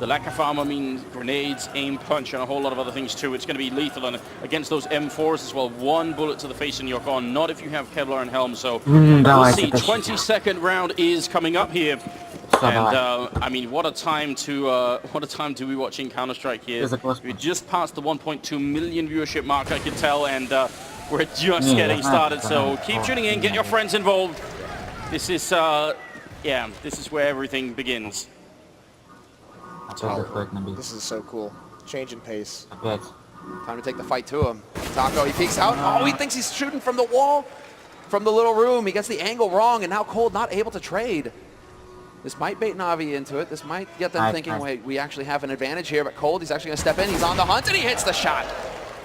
The lack of armor means grenades, aim punch, and a whole lot of other things too. It's going to be lethal, and against those M4s as well. One bullet to the face and you're gone. Not if you have Kevlar and Helm. So we'll see. 22nd round is coming up here. And I mean, what a time to be watching Counter-Strike here. We just passed the 1.2 million viewership mark, I can tell, and we're just getting started. So keep tuning in, get your friends involved. This is yeah, this is where everything begins. This is so cool. Change in pace. Time to take the fight to him. Taco, he peeks out. Oh, he thinks he's shooting from the wall, from the little room. He gets the angle wrong, and now Cold not able to trade. This might bait Na'Vi into it. This might get them thinking, wait, we actually have an advantage here, but Cold, he's actually going to step in. He's on the hunt, and he hits the shot.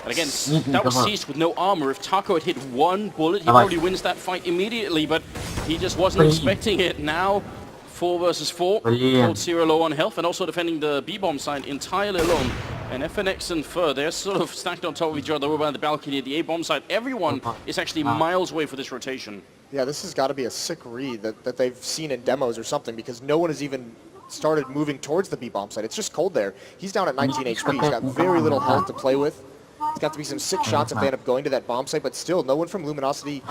And again, that was Ceased with no armor. If Taco had hit one bullet, he probably wins that fight immediately, but he just wasn't expecting it. Now, 4 versus 4. Cold 0 low on health, and also defending the B-bomb side entirely alone. And FNX and Fur, they're sort of stacked on top of each other over by the balcony at the A-bomb side. Everyone is actually miles away for this rotation. Yeah, this has got to be a sick read that they've seen in demos or something, because no one has even started moving towards the B-bomb site. It's just Cold there. He's down at 19 HP. He's got very little health to play with. It's got to be some sick shots if they end up going to that bomb site, but still, no one from Luminosity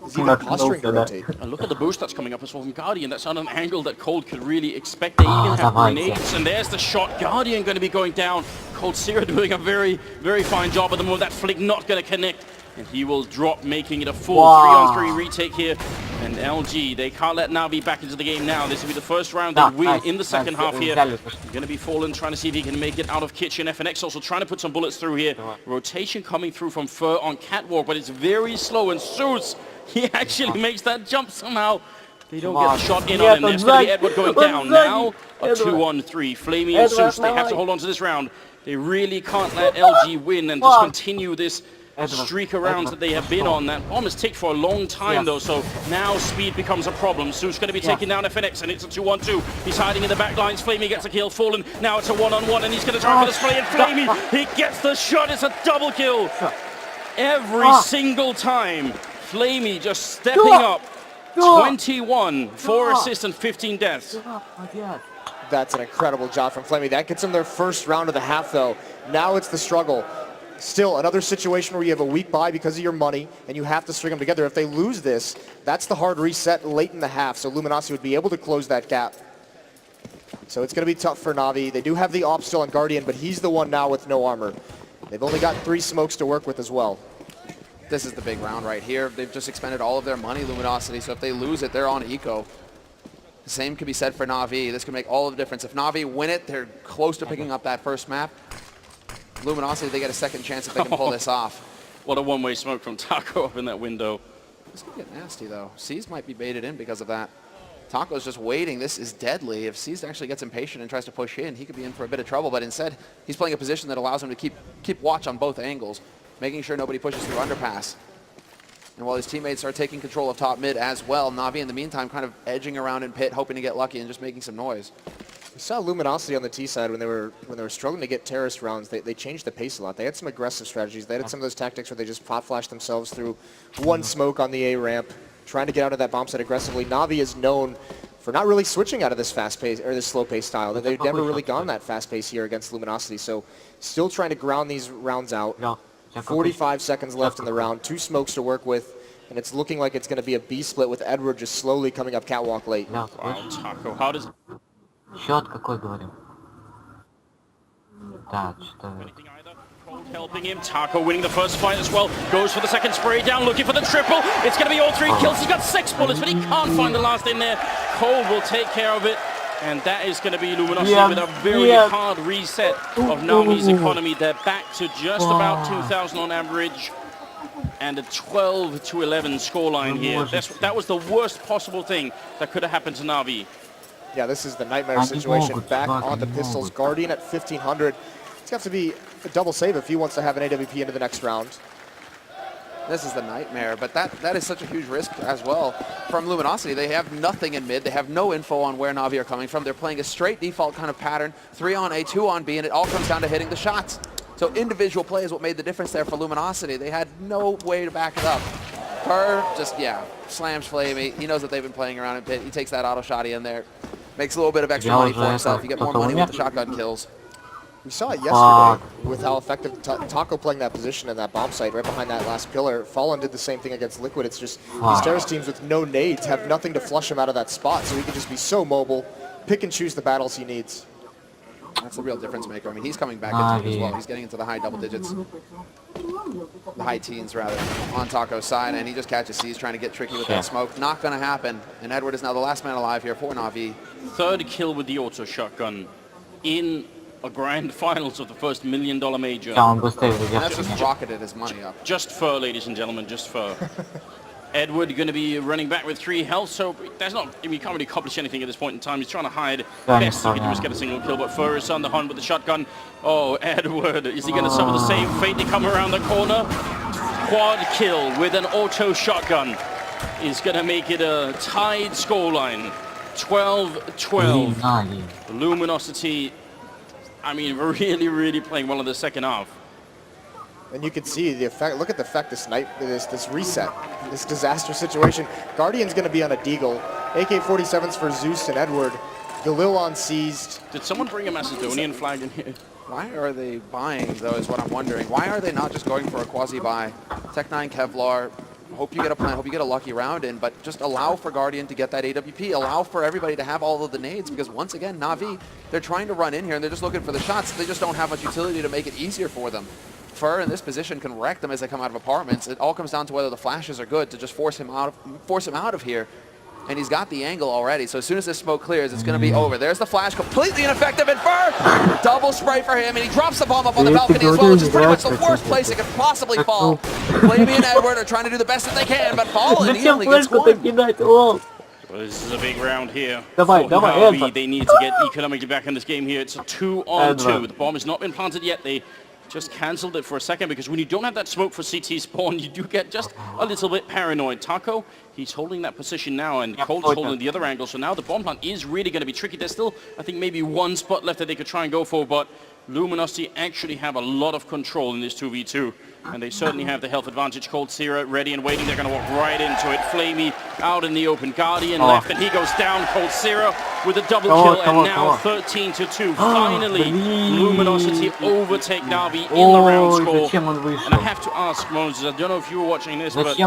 is even posturing to rotate. And look at the boost that's coming up as well from Guardian. That's not an angle that Cold could really expect. They even have grenades, and there's the shot. Guardian going to be going down. Cold Zero doing a very, very fine job at the moment. That flick not going to connect. And he will drop, making it a full 3-on-3 retake here. And LG, they can't let Na'Vi back into the game now. This will be the first round they win in the second half here. Going to be Fallen, trying to see if he can make it out of Kitchen. FNX also trying to put some bullets through here. Rotation coming through from Fur on Catwalk, but it's very slow. And Zeus, he actually makes that jump somehow. They don't get a shot in on him. There's going to be Edward going down. Now, a 2-on-3. Flamey and Zeus, they have to hold on to this round. They really can't let LG win and just continue this streak of rounds that they have been on. That bomb has ticked for a long time though, so now speed becomes a problem. Zeus going to be taking down FNX, and it's a 2-on-2. He's hiding in the back lines. Flamey gets a kill. Fallen, now it's a 1-on-1, and he's going to try for the spray, and Flamey, he gets the shot. It's a double kill. Every single time. Flamey just stepping up. 21, 4 assists and 15 deaths. That's an incredible job from Flamey. That gets them their first round of the half though. Now it's the struggle. Still, another situation where you have a weak buy because of your money, and you have to string them together. If they lose this, that's the hard reset late in the half, so Luminosity would be able to close that gap. So it's going to be tough for Na'Vi. They do have the op still on Guardian, but he's the one now with no armor. They've only got 3 smokes to work with as well. This is the big round right here. They've just expended all of their money, Luminosity, so if they lose it, they're on eco. The same could be said for Na'Vi. This could make all of the difference. If Na'Vi win it, they're close to picking up that first map. Luminosity, they get a second chance if they can pull this off. What a one-way smoke from Taco up in that window. This could get nasty, though. Seized might be baited in because of that. Taco's just waiting. This is deadly. If Seized actually gets impatient and tries to push in, he could be in for a bit of trouble. But instead, he's playing a position that allows him to keep watch on both angles, making sure nobody pushes through underpass. And while his teammates are taking control of top mid as well, Na'Vi in the meantime kind of edging around in pit, hoping to get lucky and just making some noise. We saw Luminosity on the T side when they were struggling to get terrorist rounds. They changed the pace a lot. They had some aggressive strategies. They had some of those tactics where they just pop flashed themselves through one smoke on the A ramp, trying to get out of that bomb site aggressively. Na'Vi is known for not really switching out of this fast pace or this slow pace style. They've never really gone that fast pace here against Luminosity. So still trying to ground these rounds out. 45 seconds left in the round. 2 smokes to work with. And it's looking like it's going to be a B split with Edward just slowly coming up catwalk late. Wow, Taco, how does... Счет какой говорим? Да, что... Helping him, Taco winning the first fight as well, goes for the second spray down, looking for the triple. It's going to be all 3 kills. He's got 6 bullets, but he can't find the last in there. Cold will take care of it, and that is going to be Luminosity with a very hard reset of Na'Vi's economy. They're back to just about 2,000 on average, and a 12-11 scoreline here. That was the worst possible thing that could have happened to Na'Vi. Yeah, this is the nightmare situation. Back on the pistols. Guardian at 1,500. It's got to be a double save if he wants to have an AWP into the next round. This is the nightmare, but that is such a huge risk as well from Luminosity. They have nothing in mid. They have no info on where Na'Vi are coming from. They're playing a straight default kind of pattern, 3 on A, 2 on B, and it all comes down to hitting the shots. So individual play is what made the difference there for Luminosity. They had no way to back it up. Kerr just, slams Flamey. He knows that they've been playing around in pit. He takes that auto shotty in there. Makes a little bit of extra money for himself. You get more money with the shotgun kills. We saw it yesterday with how effective Taco playing that position and that bomb site right behind that last pillar. Fallen did the same thing against Liquid. It's just these terrorist teams with no nades have nothing to flush him out of that spot, so he can just be so mobile, pick and choose the battles he needs. That's the real difference maker. I mean, he's coming back into it as well. He's getting into the high double digits. The high teens, rather, on Taco's side, and he just catches C's trying to get tricky with that smoke. Not going to happen, and Edward is now the last man alive here for Na'Vi. Third kill with the auto shotgun in a grand finals of the first $1 million major. And that's just rocketed his money up. Just fur, ladies and gentlemen, just fur. Edward going to be running back with 3 health, so there's not, I mean, he can't really accomplish anything at this point in time. He's trying to hide. Best he can do is get a single kill, but Fur is on the hunt with the shotgun. Oh, Edward, is he going to suffer the same fate to come around the corner? Quad kill with an auto shotgun is going to make it a tied scoreline. 12-12. Luminosity, I mean, really playing well in the second half. And you can see the effect. Look at the effect this reset, this disaster situation. Guardian's going to be on a deagle. AK-47s for Zeus and Edward. Galil on seized. Did someone bring a Macedonian flag in here? Why are they buying, though, is what I'm wondering. Why are they not just going for a quasi-buy? Tech 9 Kevlar, hope you get a plan, hope you get a lucky round in, but just allow for Guardian to get that AWP, allow for everybody to have all of the nades, because once again, Na'Vi, they're trying to run in here and they're just looking for the shots. They just don't have much utility to make it easier for them. Fur in this position can wreck them as they come out of apartments. It all comes down to whether the flashes are good to just force him out of here. And he's got the angle already, so as soon as this smoke clears, it's going to be over. There's the flash, completely ineffective, and Fur, double spray for him, and he drops the bomb up on the balcony as well, which is pretty much the worst place it could possibly fall. Flamey and Edward are trying to do the best that they can, but Fallen, he only gets one. Well, this is a big round here. Na'Vi, they need to get economically back in this game here. It's a 2-on-2. The bomb has not been planted yet. They just cancelled it for a second, because when you don't have that smoke for CT spawn, you do get just a little bit paranoid. Taco, he's holding that position now, and Cold's holding the other angle, so now the bomb plant is really going to be tricky. There's still, I think, maybe one spot left that they could try and go for, but Luminosity actually have a lot of control in this 2v2, and they certainly have the health advantage. Cold Sierra ready and waiting. They're going to walk right into it. Flamey out in the open. Guardian left, and he goes down. Cold Sierra with a double kill, and now 13-2. Finally, Luminosity overtake Na'Vi in the round score. And I have to ask, Moses, I don't know if you were watching this, but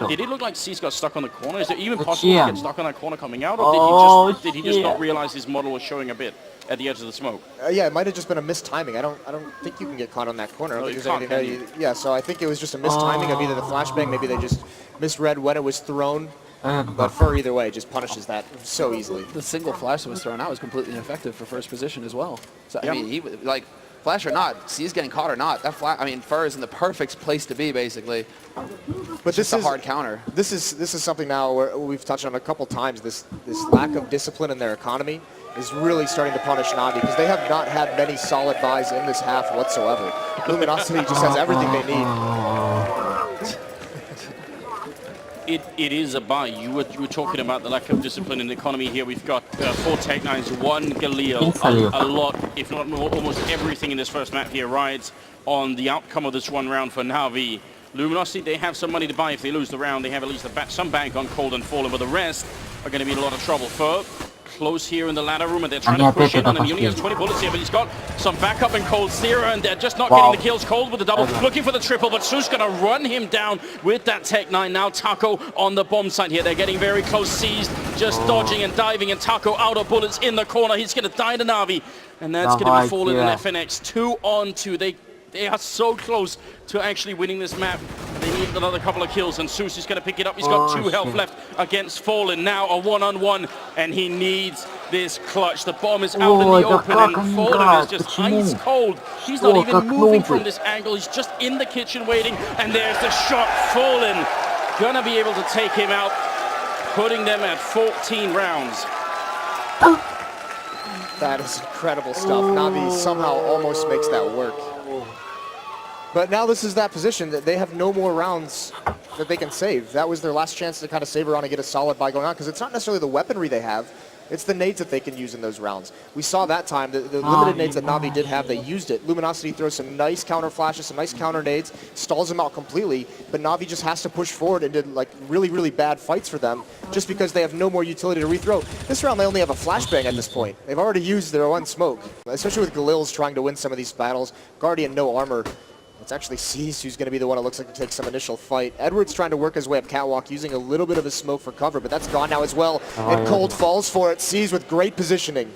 did it look like C's got stuck on the corner? Is it even possible to get stuck on that corner coming out, or did he just not realize his model was showing a bit at the edge of the smoke? Yeah, it might have just been a mistiming. I don't think you can get caught on that corner. Yeah, so I think it was just a mistiming of either the flashbang, maybe they just misread when it was thrown. But Fur, either way, just punishes that so easily. The single flash that was thrown out was completely ineffective for first position as well. So I mean, he like flash or not, C's getting caught or not, that I mean, Fur is in the perfect place to be basically. But this is a hard counter. This is something now where we've touched on a couple times. This lack of discipline in their economy is really starting to punish Na'Vi, because they have not had many solid buys in this half whatsoever. Luminosity just has everything they need. It is a buy. You were talking about the lack of discipline in the economy here. We've got 4 Tech 9s, 1 Galil. A lot, if not more, almost everything in this first map here rides on the outcome of this one round for Na'Vi. Luminosity, they have some money to buy if they lose the round. They have at least some bank on Cold and Fallen, but the rest are going to be in a lot of trouble. Fur close here in the ladder room, and they're trying to push in on him. He only has 20 bullets here, but he's got some backup in Cold Sierra, and they're just not getting the kills. Cold with the double, looking for the triple, but Su's going to run him down with that Tech 9. Now Taco on the bomb site here. They're getting very close. Seized, just dodging and diving, and Taco out of bullets in the corner. He's going to die to Na'Vi, and that's going to be Fallen and FNX. 2-on-2. They are so close to actually winning this map. They need another couple of kills, and Zeus is going to pick it up. He's got 2 health left against Fallen. Now a 1-on-1, and he needs this clutch. The bomb is out in the open, and Fallen is just ice cold. He's not even moving from this angle. He's just in the kitchen waiting, and there's the shot. Fallen gonna be able to take him out, putting them at 14 rounds. That is incredible stuff. Na'Vi somehow almost makes that work. But now this is that position that they have no more rounds that they can save. That was their last chance to kind of save around and get a solid buy going on, because it's not necessarily the weaponry they have. It's the nades that they can use in those rounds. We saw that time, the limited nades that Na'Vi did have, they used it. Luminosity throws some nice counter flashes, some nice counter nades, stalls them out completely, but Na'Vi just has to push forward and did like really, really bad fights for them just because they have no more utility to rethrow. This round they only have a flashbang at this point. They've already used their one smoke, especially with Galil's trying to win some of these battles. Guardian, no armor. It's actually Seized who's going to be the one that looks like to take some initial fight. Edward's trying to work his way up catwalk, using a little bit of a smoke for cover, but that's gone now as well. And Cold falls for it. Seized with great positioning.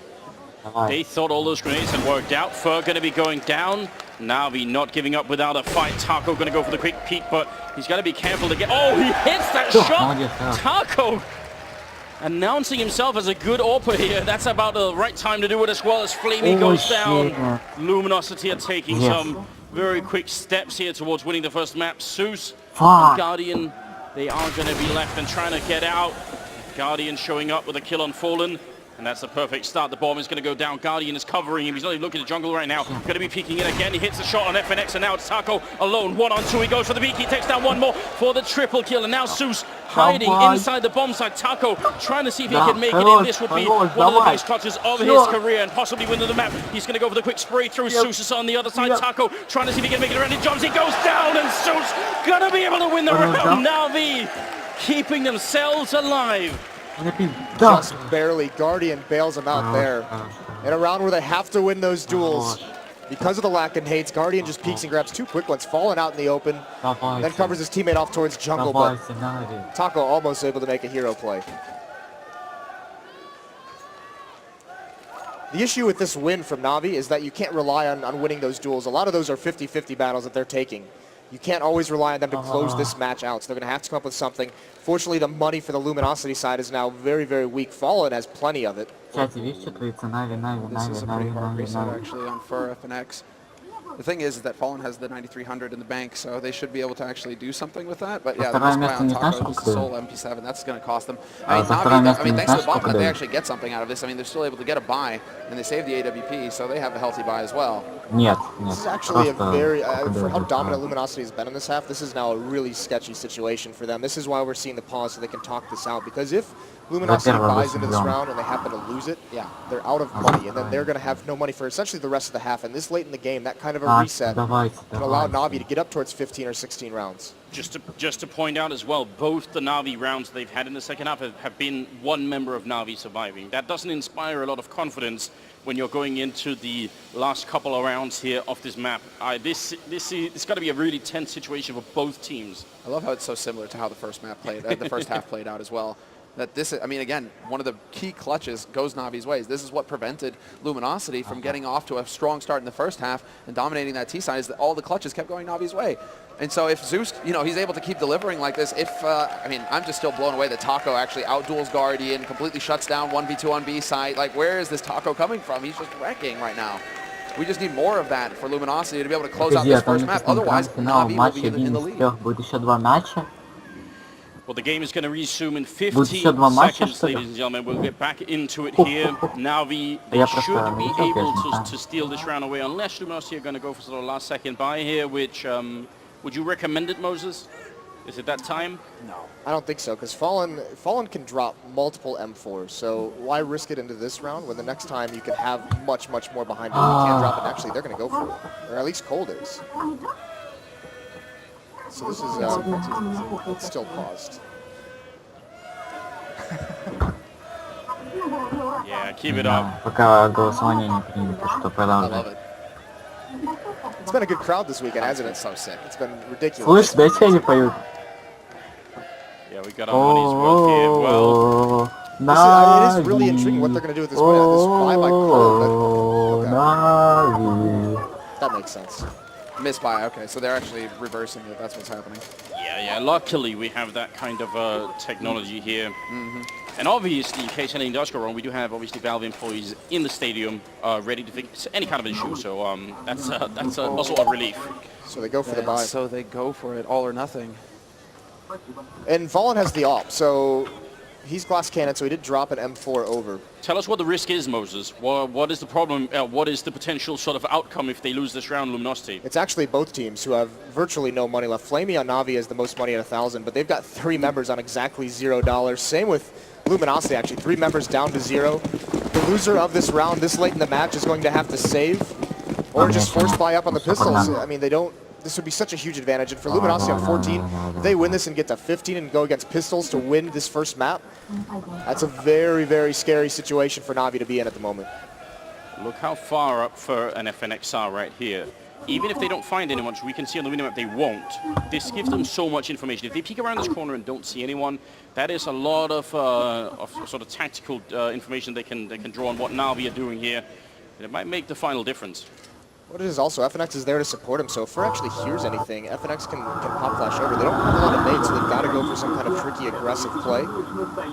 They thought all those grenades had worked out. Fur going to be going down. Na'Vi not giving up without a fight. Taco going to go for the quick peek, but he's got to be careful to get... Oh, he hits that shot! Taco announcing himself as a good AWPer here. That's about the right time to do it as well as Flamey goes down. Luminosity are taking some very quick steps here towards winning the first map. Zeus and Guardian, they are going to be left and trying to get out. Guardian showing up with a kill on Fallen. And that's the perfect start. The bomb is going to go down. Guardian is covering him. He's not even looking at the jungle right now. Going to be peeking in again. He hits the shot on FNX, and now it's Taco alone. 1-on-2. He goes for the beak. He takes down one more for the triple kill. And now Zeus hiding inside the bomb site. Taco trying to see if he can make it in. This would be one of the biggest clutches of his career and possibly win the map. He's going to go for the quick spray through. Zeus is on the other side. Taco trying to see if he can make it around. He jumps. He goes down, and Zeus going to be able to win the round. Na'Vi keeping themselves alive. Just barely. Guardian bails him out there. In a round where they have to win those duels. Because of the lack of nades, Guardian just peeks and grabs two quick ones, falling out in the open. Then covers his teammate off towards jungle, but Taco almost able to make a hero play. The issue with this win from Na'Vi is that you can't rely on winning those duels. A lot of those are 50-50 battles that they're taking. You can't always rely on them to close this match out, so they're going to have to come up with something. Fortunately, the money for the Luminosity side is now very, very weak. Fallen has plenty of it. This is a pretty hard reset actually on Fur FNX. The thing is that Fallen has the 9,300 in the bank, so they should be able to actually do something with that. But yeah, the misplay on Taco is sole MP7. That's going to cost them. I mean, Na'Vi, thanks to the bomb cut, they actually get something out of this. I mean, they're still able to get a buy, and they save the AWP, so they have a healthy buy as well. This is actually a very, for how dominant Luminosity has been in this half, this is now a really sketchy situation for them. This is why we're seeing the pause so they can talk this out, because if Luminosity buys into this round and they happen to lose it, they're out of money, and then they're going to have no money for essentially the rest of the half. And this late in the game, that kind of a reset can allow Na'Vi to get up towards 15 or 16 rounds. Just to point out as well, both the Na'Vi rounds they've had in the second half have been one member of Na'Vi surviving. That doesn't inspire a lot of confidence when you're going into the last couple of rounds here of this map. This got to be a really tense situation for both teams. I love how it's so similar to how the first map played, the first half played out as well. That this, I mean, again, one of the key clutches goes Na'Vi's ways. This is what prevented Luminosity from getting off to a strong start in the first half and dominating that T side, is that all the clutches kept going Na'Vi's way. And so if Zeus, you know, he's able to keep delivering like this, I mean, I'm just still blown away that Taco actually outduels Guardian, completely shuts down 1v2 on B site. Like, where is this Taco coming from? He's just wrecking right now. We just need more of that for Luminosity to be able to close out this first map. Otherwise, Na'Vi will be in the lead. Well, the game is going to resume in 15 seconds, ladies and gentlemen. We'll get back into it here. Na'Vi, they should be able to steal this round away, unless Luminosity are going to go for sort of last second buy here, which, would you recommend it, Moses? Is it that time? No. I don't think so, because Fallen can drop multiple M4s, so why risk it into this round when the next time you can have much, much more behind you? You can't drop it. Actually, they're going to go for it, or at least Cold is. So this is it's still paused. Yeah, keep it up. I love it. It's been a good crowd this weekend, hasn't it? So sick. It's been ridiculous. Yeah, we got our money's worth here. Well, it is really intriguing what they're going to do with this win. This buy by Cold. That makes sense. Misbuy, okay, so they're actually reversing it, that's what's happening. Yeah, luckily we have that kind of technology here. And obviously, in case anything does go wrong, we do have obviously Valve employees in the stadium ready to fix any kind of issue, so that's also a relief. So they go for the buy. So they go for it, all or nothing. And Fallen has the AWP, so he's glass cannon, so he did drop an M4 over. Tell us what the risk is, Moses. What is the problem? What is the potential sort of outcome if they lose this round, Luminosity? It's actually both teams who have virtually no money left. Flamey on Na'Vi has the most money at 1,000, but they've got 3 members on exactly $0. Same with Luminosity, actually. 3 members down to 0. The loser of this round this late in the match is going to have to save or just force buy up on the pistols. I mean, they don't... This would be such a huge advantage. And for Luminosity on 14, if they win this and get to 15 and go against pistols to win this first map, that's a very, very scary situation for Na'Vi to be in at the moment. Look how far up for an FNX are right here. Even if they don't find anyone, which we can see on the minimap they won't, this gives them so much information. If they peek around this corner and don't see anyone, that is a lot of sort of tactical information they can draw on what Na'Vi are doing here. And it might make the final difference. What it is also, FNX is there to support him, so if Fer actually hears anything, FNX can pop flash over. They don't have a lot of nades, so they've got to go for some kind of tricky, aggressive play.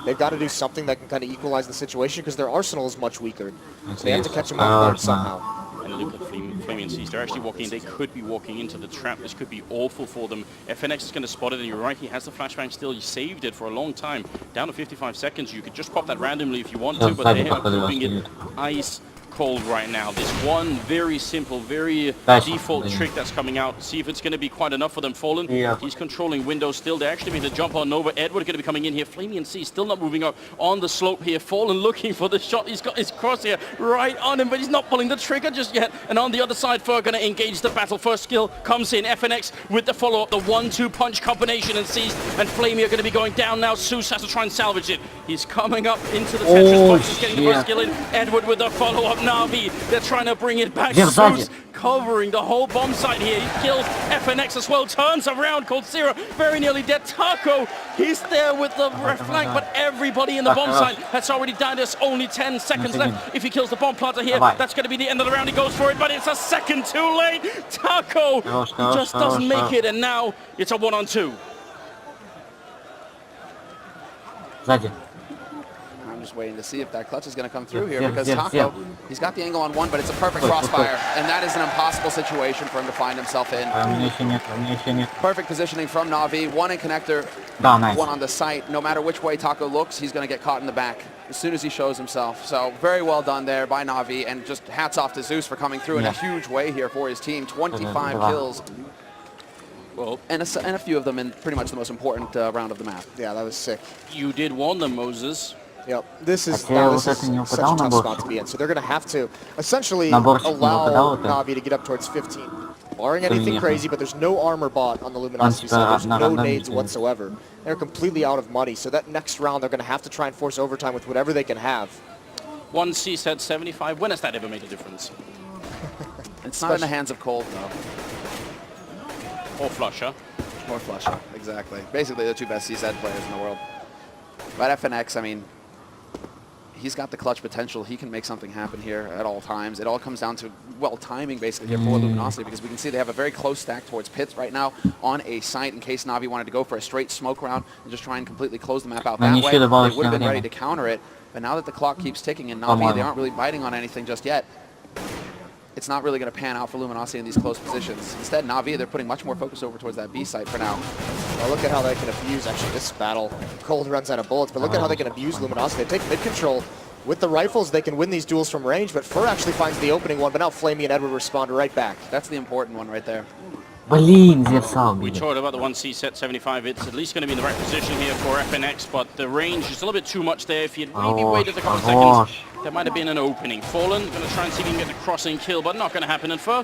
They've got to do something that can kind of equalize the situation, because their arsenal is much weaker. So they have to catch him off guard somehow. And look at Flaming and Seas. They're actually walking in. They could be walking into the trap. This could be awful for them. FNX is going to spot it, and you're right, he has the flashbang still. He saved it for a long time. Down to 55 seconds. You could just pop that randomly if you want to, but they are keeping it ice cold right now. This one very simple, very default trick that's coming out. See if it's going to be quite enough for them. Fallen, he's controlling windows still. They actually made the jump on Nova. Edward going to be coming in here. Flamey and C still not moving up on the slope here. Fallen looking for the shot. He's got his crosshair right on him, but he's not pulling the trigger just yet. And on the other side, Fer going to engage the battle. First skill comes in. FNX with the follow-up, the 1-2 punch combination, and Seized and Flamey are going to be going down now. Zeus has to try and salvage it. He's coming up into the Tetris box. He's getting the first skill in. Edward with the follow-up. Na'Vi, they're trying to bring it back. Zeus covering the whole bomb site here. He kills FNX as well. Turns around. Cold Zero very nearly dead. Taco, he's there with the left flank, but everybody in the bomb site has already died. There's only 10 seconds left. If he kills the bomb planter here, that's going to be the end of the round. He goes for it, but it's a second too late. Taco just doesn't make it, and now it's a 1-on-2. I'm just waiting to see if that clutch is going to come through here, because Taco, he's got the angle on one, but it's a perfect crossfire, and that is an impossible situation for him to find himself in. Perfect positioning from Na'Vi, one in connector, one on the site. No matter which way Taco looks, he's going to get caught in the back as soon as he shows himself. So very well done there by Na'Vi, and just hats off to Zeus for coming through in a huge way here for his team. 25 kills. Well, and a few of them in pretty much the most important round of the map. Yeah, that was sick. You did warn them, Moses. Yep, this is such a tough spot to be in. So they're going to have to essentially allow Na'Vi to get up towards 15. Barring anything crazy, but there's no armor bot on the Luminosity side. There's no nades whatsoever. They're completely out of money. So that next round, they're going to have to try and force overtime with whatever they can have. 1C said 75. When has that ever made a difference? It's not in the hands of Cold, though. Or Flusher. Or Flusher, exactly. Basically the two best CZ players in the world. But FNX, I mean, he's got the clutch potential. He can make something happen here at all times. It all comes down to, well, timing basically here for Luminosity, because we can see they have a very close stack towards pits right now on a site in case Na'Vi wanted to go for a straight smoke round and just try and completely close the map out that way. They would have been ready to counter it. But now that the clock keeps ticking and Na'Vi, they aren't really biting on anything just yet, it's not really going to pan out for Luminosity in these close positions. Instead, Na'Vi, they're putting much more focus over towards that B site for now. Well, look at how they can abuse, actually, this battle. Cold runs out of bullets, but look at how they can abuse Luminosity. They take mid-control. With the rifles, they can win these duels from range, but Fer actually finds the opening one, but now Flamey and Edward respond right back. That's the important one right there. We talked about the 1C set 75. It's at least going to be in the right position here for FNX, but the range is a little bit too much there. If he had maybe waited a couple of seconds, there might have been an opening. Fallen, going to try and see if he can get the crossing kill, but not going to happen. And Fer,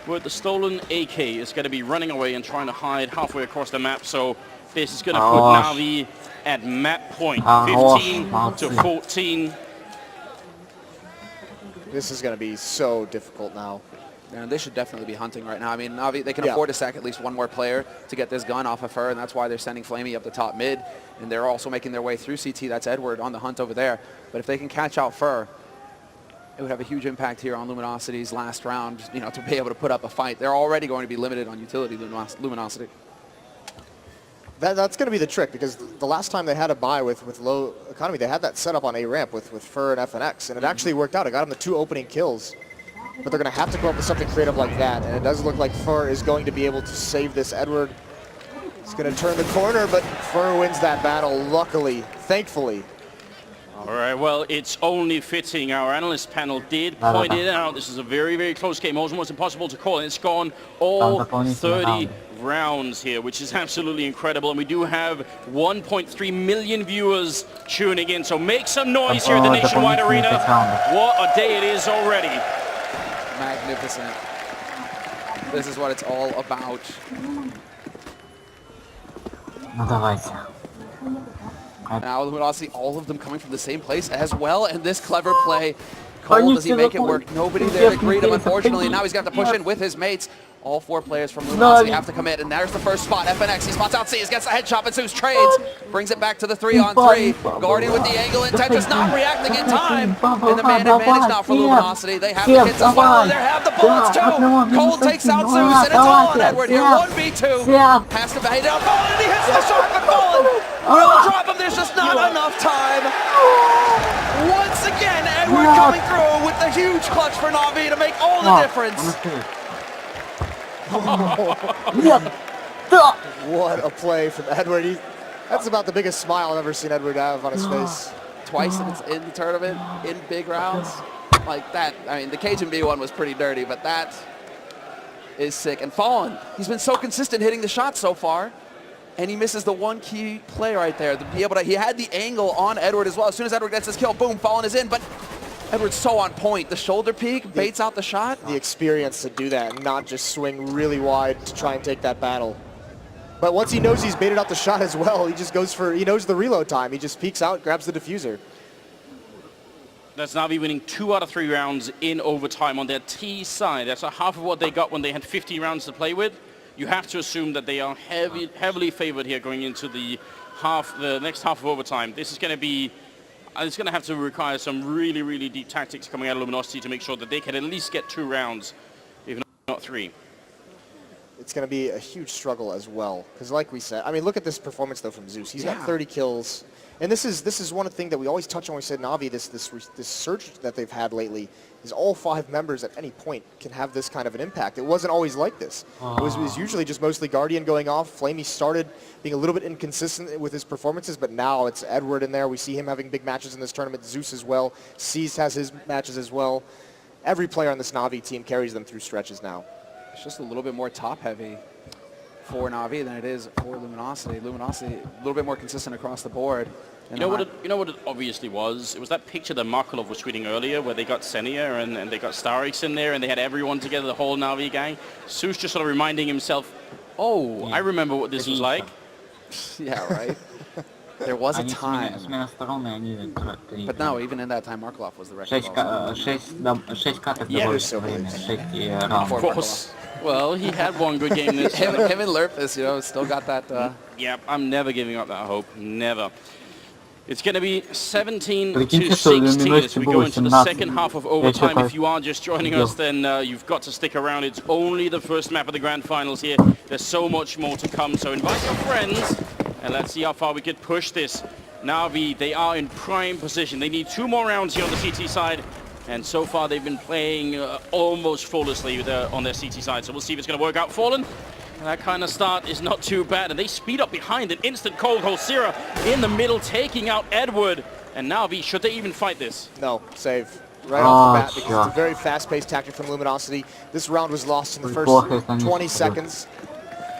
with the stolen AK, is going to be running away and trying to hide halfway across the map. So this is going to put Na'Vi at map point, 15 to 14. This is going to be so difficult now. And they should definitely be hunting right now. I mean, Na'Vi, they can afford to sack at least one more player to get this gun off of Fer, and that's why they're sending Flamey up the top mid, and they're also making their way through CT. That's Edward on the hunt over there. But if they can catch out Fer, it would have a huge impact here on Luminosity's last round, you know, to be able to put up a fight. They're already going to be limited on utility, Luminosity. That's going to be the trick, because the last time they had a buy with low economy, they had that set up on A ramp with Fer and FNX, and it actually worked out. It got them the 2 opening kills. But they're going to have to come up with something creative like that, and it does look like Fer is going to be able to save this. Edward is going to turn the corner, but Fer wins that battle, luckily, thankfully. All right, well, it's only fitting. Our analyst panel did point it out. This is a very, very close game, almost impossible to call, and it's gone all 30 rounds here, which is absolutely incredible. And we do have 1.3 million viewers tuning in, so make some noise here at the Nationwide Arena. What a day it is already. Magnificent. This is what it's all about. Ну давайте. Now Luminosity, all of them coming from the same place as well, and this clever play. Cole, does he make it work? Nobody there to greet him, unfortunately. Now he's got to push in with his mates. All 4 players from Luminosity have to commit, and there's the first spot. FNX, he spots out Seas, gets the headshot, and Zeus trades, brings it back to the 3-on-3. Guardian with the angle intent, just not reacting in time. And the man advantage now for Luminosity. They have the hits as well, and they have the bullets too. Cole takes out Zeus, and it's all on Edward here. 1v2. Has to bait down Fallen, and he hits the shot, but Fallen will drop him. There's just not enough time. Once again, Edward coming through with the huge clutch for Na'Vi to make all the difference. What a play from Edward. That's about the biggest smile I've ever seen Edward have on his face. Twice in the tournament, in big rounds. Like that, I mean, the Cajun B one was pretty dirty, but that is sick. And Fallen, he's been so consistent hitting the shots so far, and he misses the one key play right there. To be able to, he had the angle on Edward as well. As soon as Edward gets his kill, boom, Fallen is in, but Edward's so on point. The shoulder peek baits out the shot. The experience to do that and not just swing really wide to try and take that battle. But once he knows he's baited out the shot as well, he just goes for, he knows the reload time. He just peeks out, grabs the diffuser. That's Na'Vi winning 2 out of 3 rounds in overtime on their T side. That's a half of what they got when they had 50 rounds to play with. You have to assume that they are heavily favored here going into the next half of overtime. This is going to be, it's going to have to require some really, really deep tactics coming out of Luminosity to make sure that they can at least get 2 rounds, if not 3. It's going to be a huge struggle as well, because like we said, I mean, look at this performance though from Zeus. He's got 30 kills, and this is one thing that we always touch on when we said Na'Vi. This surge that they've had lately is all 5 members at any point can have this kind of an impact. It wasn't always like this. It was usually just mostly Guardian going off. Flamey started being a little bit inconsistent with his performances, but now it's Edward in there. We see him having big matches in this tournament. Zeus as well. Seas has his matches as well. Every player on this Na'Vi team carries them through stretches now. It's just a little bit more top-heavy for Na'Vi than it is for Luminosity. Luminosity a little bit more consistent across the board. You know what it obviously was? It was that picture that Markolov was tweeting earlier where they got Senia and they got Starix in there and they had everyone together, the whole Na'Vi gang. Zeus just sort of reminding himself, oh, I remember what this was like. Yeah, right. There was a time. But no, even in that time, Markolov was the record. 6 каток довольно время, 6 Of course. Well, he had one good game this him and Lurpus, you know, still got that. Yeah, I'm never giving up that hope. Never. It's going to be 17 to 16 as we go into the second half of overtime. If you are just joining us, then you've got to stick around. It's only the first map of the grand finals here. There's so much more to come. So invite your friends, and let's see how far we could push this. Na'Vi, they are in prime position. They need 2 more rounds here on the CT side. And so far, they've been playing almost flawlessly on their CT side. So we'll see if it's going to work out. Fallen. That kind of start is not too bad, and they speed up behind an instant cold hold. Sierra in the middle, taking out Edward. And Na'Vi, should they even fight this? No, save right off the bat, because it's a very fast-paced tactic from Luminosity. This round was lost in the first 20 seconds.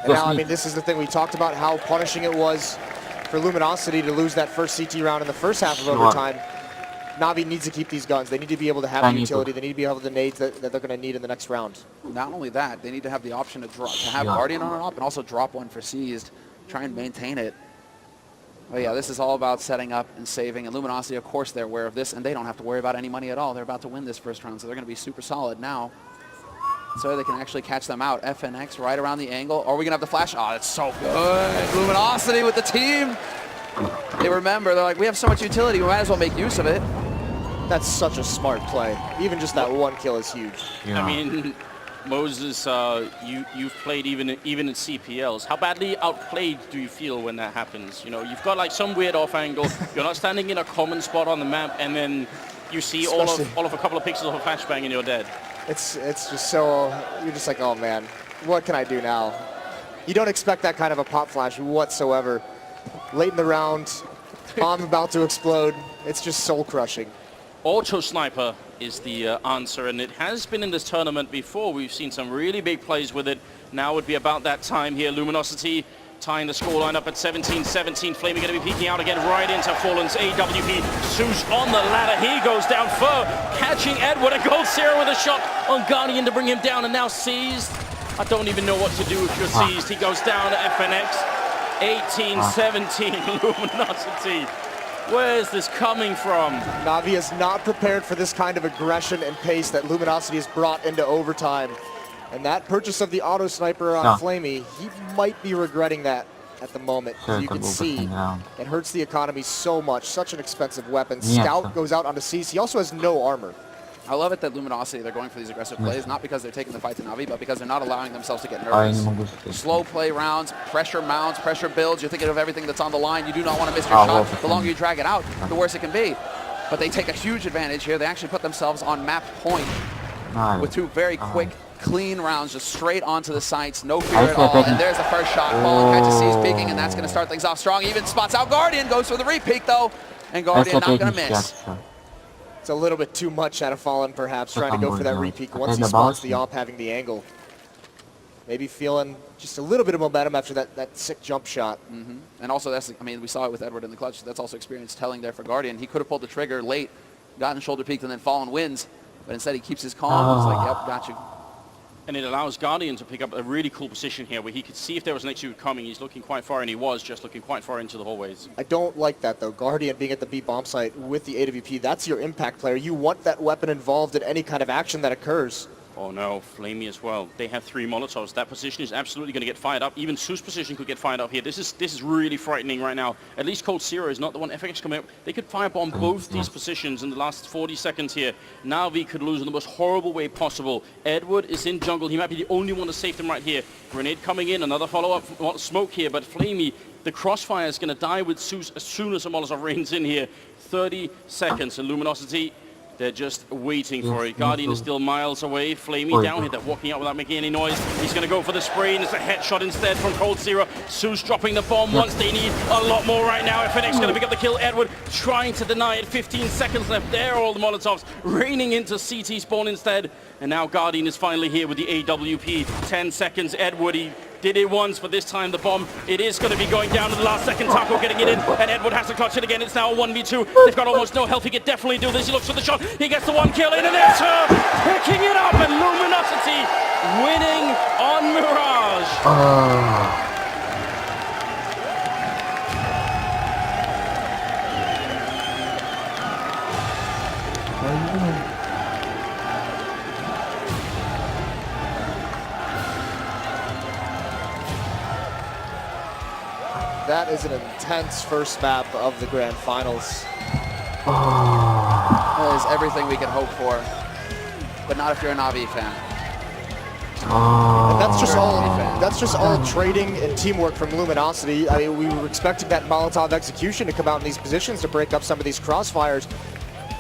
And now, I mean, this is the thing we talked about, how punishing it was for Luminosity to lose that first CT round in the first half of overtime. Na'Vi needs to keep these guns. They need to be able to have the utility. They need to be able to nades that they're going to need in the next round. Not only that, they need to have the option to have Guardian on and off, and also drop one for Seized. Try and maintain it. But yeah, this is all about setting up and saving. And Luminosity, of course, they're aware of this, and they don't have to worry about any money at all. They're about to win this first round, so they're going to be super solid now. So they can actually catch them out. FNX right around the angle. Are we going to have the flash? Oh, that's so good. Luminosity with the team. They remember, they're like, we have so much utility, we might as well make use of it. That's such a smart play. Even just that 1 kill is huge. Yeah. I mean, Moses, you've played even in CPLs. How badly outplayed do you feel when that happens? You know, you've got like some weird off angle. You're not standing in a common spot on the map, and then you see all of a couple of pixels of a flashbang and you're dead. It's just so, you're just like, oh man, what can I do now? You don't expect that kind of a pop flash whatsoever. Late in the round, Bomb about to explode. It's just soul crushing. Auto Sniper is the answer, and it has been in this tournament before. We've seen some really big plays with it. Now would be about that time here. Luminosity tying the scoreline up at 17-17. Flamey going to be peeking out again right into Fallen's AWP. Zeus on the ladder. He goes down. Fur catching Edward. A gold zero with a shot on Guardian to bring him down, and now seized. I don't even know what to do if you're seized. He goes down to FNX. 18-17 Luminosity. Where's this coming from? Na'Vi is not prepared for this kind of aggression and pace that Luminosity has brought into overtime. And that purchase of the auto sniper on Flamey, he might be regretting that at the moment. You can see it hurts the economy so much. Such an expensive weapon. Scout goes out onto Cease. He also has no armor. I love it that Luminosity, they're going for these aggressive plays, not because they're taking the fight to Na'Vi, but because they're not allowing themselves to get nervous. Slow play rounds, pressure mounts, pressure builds. You're thinking of everything that's on the line. You do not want to miss your shot. The longer you drag it out, the worse it can be. But they take a huge advantage here. They actually put themselves on map point with two very quick, clean rounds, just straight onto the sights, no fear at all. And there's the first shot. Fallen catches C's peeking, and that's going to start things off strong. Even spots out Guardian, goes for the repeat though, and Guardian not going to miss. It's a little bit too much out of Fallen, perhaps, trying to go for that repeat once he spots the AWP having the angle. Maybe feeling just a little bit of momentum after that sick jump shot. And also, that's, I mean, we saw it with Edward in the clutch. That's also experience telling there for Guardian. He could have pulled the trigger late, gotten shoulder peaked, and then Fallen wins. But instead, he keeps his calm. He's like, yep, got you. And it allows Guardian to pick up a really cool position here where he could see if there was an execute coming. He's looking quite far, and he was just looking quite far into the hallways. I don't like that, though. Guardian being at the B bomb site with the AWP, that's your impact player. You want that weapon involved in any kind of action that occurs. Oh no, Flamey as well. They have 3 Molotovs. That position is absolutely going to get fired up. Even Su's position could get fired up here. This is really frightening right now. At least Cold Zero is not the one FX coming up. They could firebomb both these positions in the last 40 seconds here. Na'Vi could lose in the most horrible way possible. Edward is in jungle. He might be the only one to save them right here. Grenade coming in. Another follow-up smoke here. But Flamey, the crossfire is going to die with Sus as soon as the Molotov rains in here. 30 seconds. And Luminosity, they're just waiting for it. Guardian is still miles away. Flamey down here. They're walking out without making any noise. He's going to go for the spray, and it's a headshot instead from Cold Zero. Sus dropping the bomb once. They need a lot more right now. FNX going to pick up the kill. Edward trying to deny it. 15 seconds left. There are all the Molotovs raining into CT spawn instead. And now Guardian is finally here with the AWP. 10 seconds. Edward, he did it once, but this time the bomb, it is going to be going down to the last second. Taco getting it in, and Edward has to clutch it again. It's now a 1v2. They've got almost no health. He could definitely do this. He looks for the shot. He gets the 1 kill in, and there's her picking it up, and Luminosity winning on Mirage. That is an intense first map of the Grand Finals. That is everything we can hope for, but not if you're a Na'Vi fan. And that's just all trading and teamwork from Luminosity. I mean, we were expecting that Molotov execution to come out in these positions to break up some of these crossfires.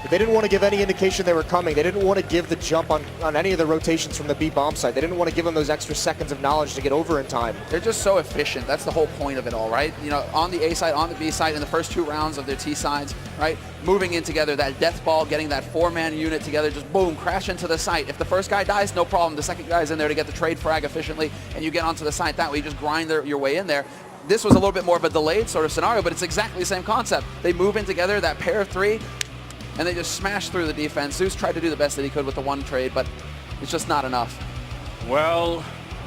But they didn't want to give any indication they were coming. They didn't want to give the jump on any of the rotations from the B bomb side. They didn't want to give them those extra seconds of knowledge to get over in time. They're just so efficient. That's the whole point of it all, right? You know, on the A side, on the B side, in the first 2 rounds of their T sides, right? Moving in together, that death ball, getting that 4-man unit together, just boom, crash into the site. If the first guy dies, no problem. The second guy's in there to get the trade frag efficiently, and you get onto the site that way. You just grind your way in there. This was a little bit more of a delayed sort of scenario, but it's exactly the same concept. They move in together, that pair of 3, and they just smashed through the defense. Zeus tried to do the best that he could with the 1 trade, but it's just not enough. Well,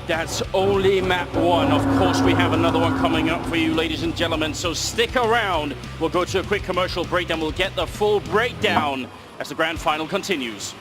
that's only map 1. Of course, we have another one coming up for you, ladies and gentlemen, so stick around. We'll go to a quick commercial break, then we'll get the full breakdown as the grand final continues.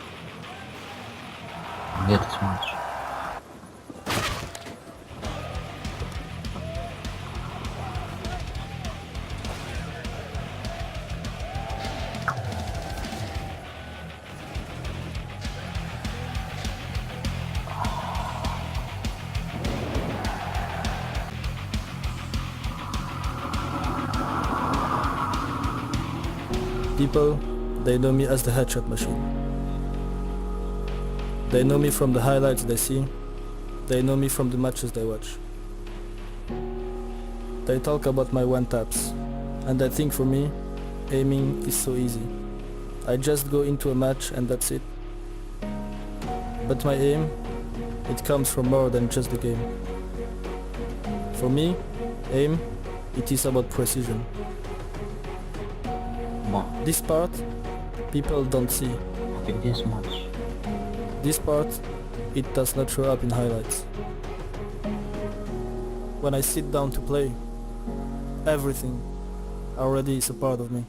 People, they know me as the headshot machine. They know me from the highlights they see. They know me from the matches they watch. They talk about my one taps, And I think for me, aiming is so easy. I just go into a match and that's it. But my aim, it comes from more than just the game. For me, aim, it is about precision. Bon, This part, people don't see. a ty gdzie jest match? This part, it does not show up in highlights. When I sit down to play, everything already is a part of me.